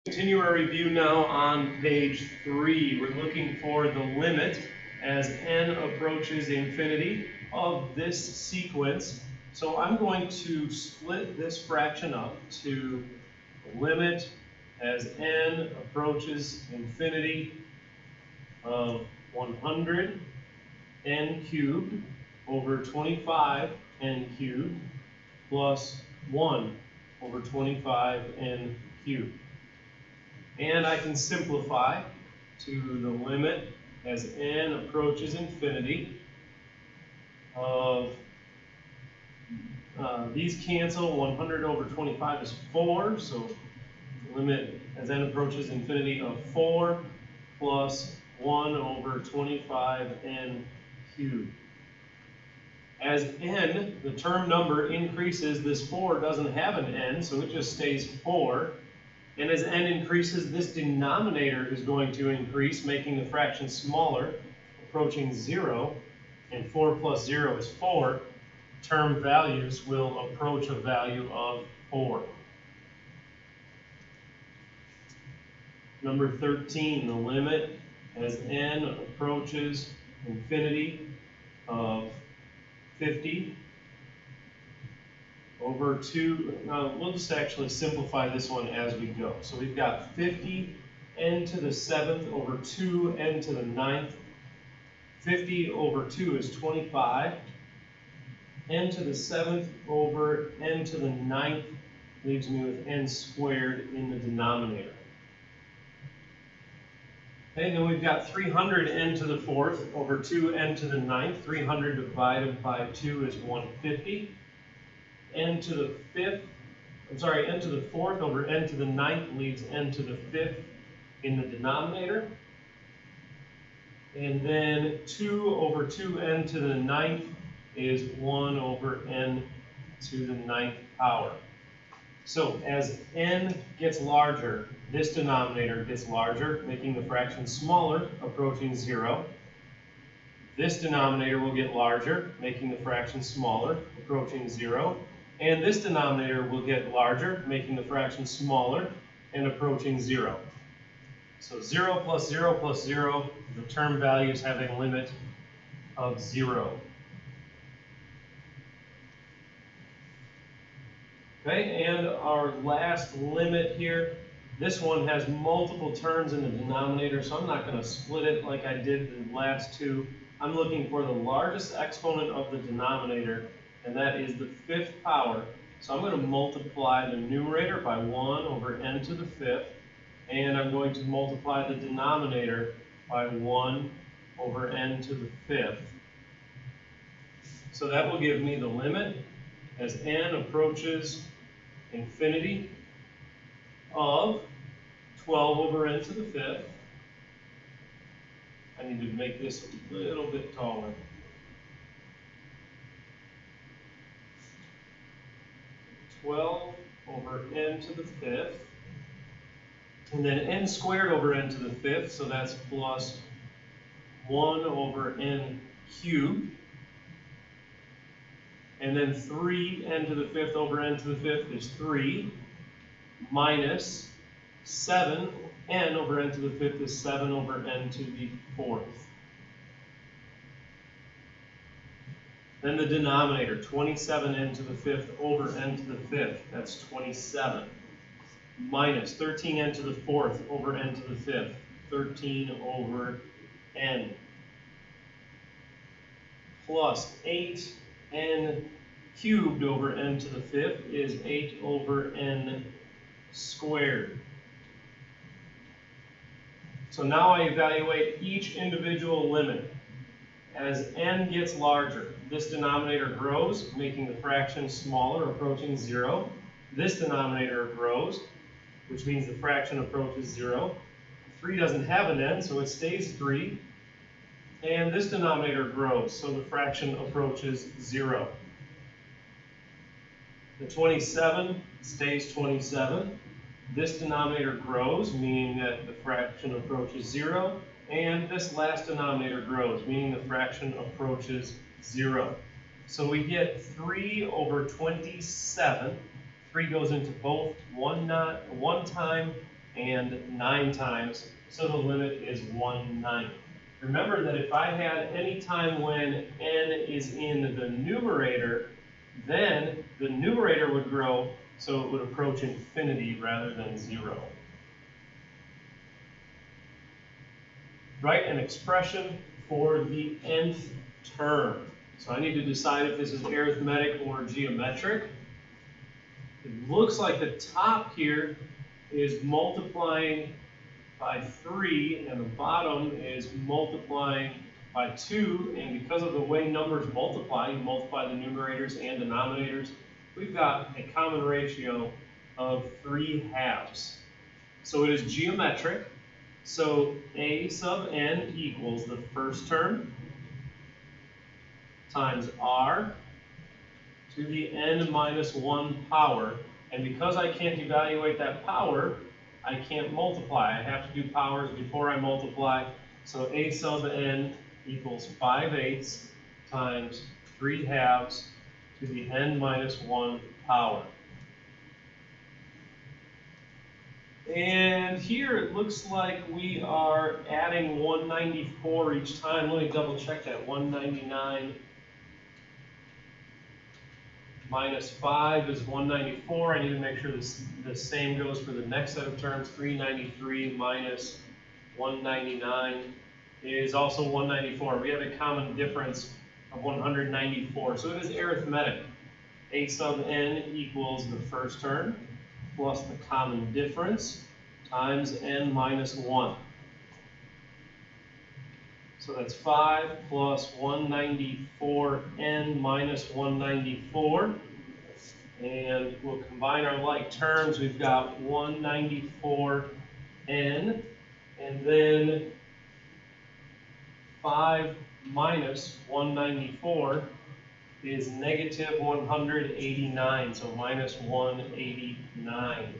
Continue our review now on page 3. We're looking for the limit as n approaches infinity of this sequence. So I'm going to split this fraction up to the limit as n approaches infinity of 100 n cubed over 25 n cubed plus 1 over 25 n cubed. And I can simplify to the limit as n approaches infinity of, these cancel, 100 over 25 is 4, so the limit as n approaches infinity of 4 plus 1 over 25n cubed. As n, the term number, increases, this 4 doesn't have an n, so it just stays 4. And as n increases, this denominator is going to increase, making the fraction smaller, approaching 0. And 4 plus 0 is 4. Term values will approach a value of 4. Number 13, the limit as n approaches infinity of 50 over 2. Now, we'll just actually simplify this one as we go. So we've got 50 n to the 7th over 2 n to the 9th. 50 over 2 is 25. N to the 7th over n to the 9th leaves me with n squared in the denominator. Okay, then we've got 300 n to the 4th over 2 n to the 9th. 300 divided by 2 is 150. N to the 5th, n to the 4th over n to the 9th leaves n to the 5th in the denominator. And then 2 over 2n to the 9th is 1 over n to the 9th power. So as n gets larger, this denominator gets larger, making the fraction smaller, approaching 0. This denominator will get larger, making the fraction smaller, approaching 0. And this denominator will get larger, making the fraction smaller and approaching 0. So 0 plus 0 plus 0, the term values have a limit of 0. Okay, and our last limit here, this one has multiple terms in the denominator, so I'm not going to split it like I did the last two. I'm looking for the largest exponent of the denominator, and that is the 5th power. So I'm going to multiply the numerator by 1 over n to the 5th, and I'm going to multiply the denominator by 1 over n to the 5th. So that will give me the limit as n approaches infinity of 12 over n to the 5th. I need to make this a little bit taller. 12 over n to the 5th. And then n squared over n to the 5th, so that's plus 1 over n cubed. And then 3n to the 5th over n to the 5th is 3, minus 7n over n to the 5th is 7 over n to the 4th. Then the denominator, 27n to the 5th over n to the 5th, that's 27. Minus 13n to the 4th over n to the 5th, 13 over n. Plus 8n cubed over n to the 5th is 8 over n squared. So now I evaluate each individual limit. As n gets larger, this denominator grows, making the fraction smaller, approaching 0. This denominator grows, which means the fraction approaches 0. 3 doesn't have an n, so it stays 3. And this denominator grows, so the fraction approaches 0. The 27 stays 27. This denominator grows, meaning that the fraction approaches 0. And this last denominator grows, meaning the fraction approaches 0. So we get 3 over 27. 3 goes into both one time and 9 times, so the limit is 1/9. Remember that if I had any time when n is in the numerator, then the numerator would grow, so it would approach infinity rather than 0. Write an expression for the nth term. So I need to decide if this is arithmetic or geometric. It looks like the top here is multiplying by 3, and the bottom is multiplying by 2, and because of the way numbers multiply, you multiply the numerators and denominators, we've got a common ratio of 3/2. So it is geometric, so a sub n equals the first term times r to the n minus 1 power, and because I can't evaluate that power, I can't multiply. I have to do powers before I multiply, so a sub n equals 5/8 times 3/2 to the n minus 1 power. And here it looks like we are adding 194 each time. Let me double check that. 199 minus 5 is 194. I need to make sure the same goes for the next set of terms. 393 minus 199 is also 194. We have a common difference of 194. So it is arithmetic. A sub n equals the first term plus the common difference times n minus 1. So that's 5 plus 194n minus 194. And we'll combine our like terms. We've got 194n, and then 5 minus 194 is negative 189, so minus 189.